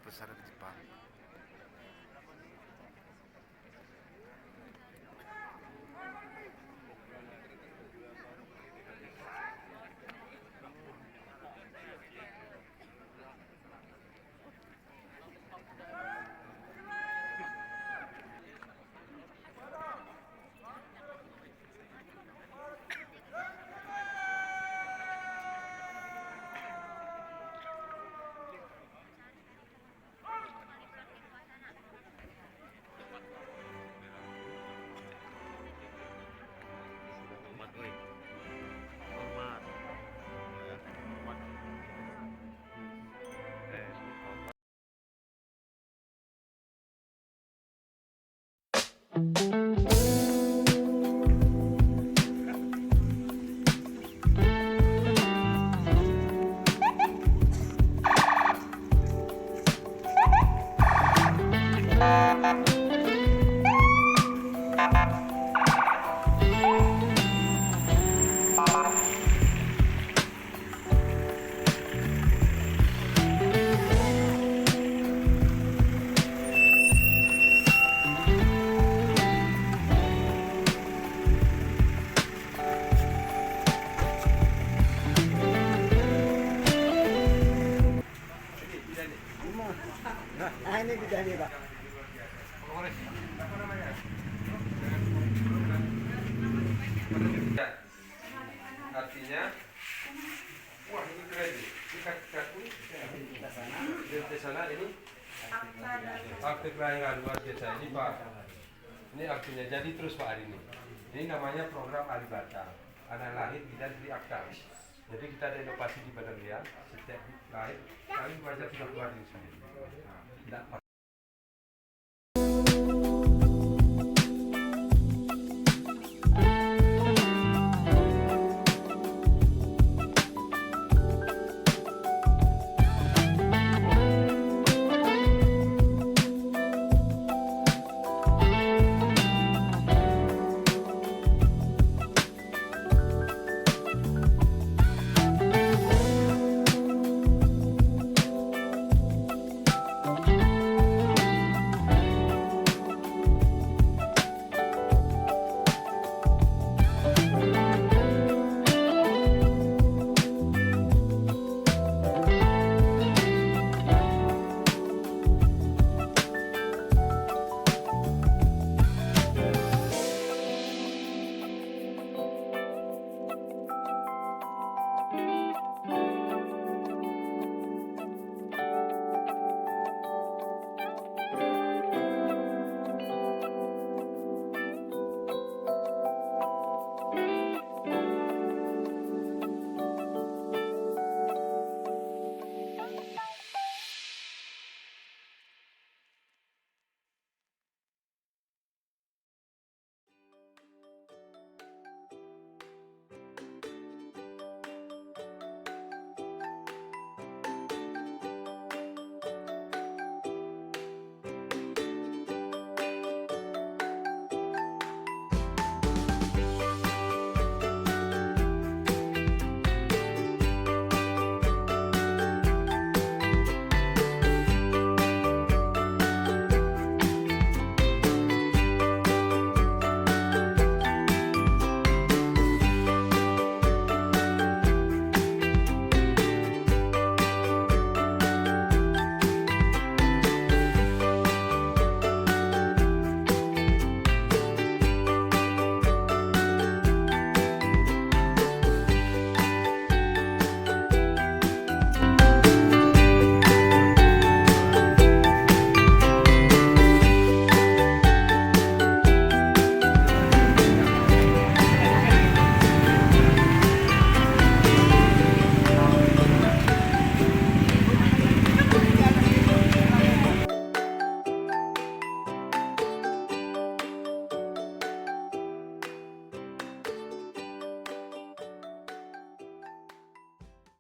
besar di Jepang. Ini bidang ini, Pak. Artinya, wah ini keren. Ini kaki-kaki di sana ini akte kelahiran luar biasa ini Pak. Ini artinya jadi terus Pak hari ini. Ini namanya program Alibata. Anak lahir tidak di akta. Jadi kita ada inovasi di Badan Liar. Setiap lahir kami baca sudah keluar di sini.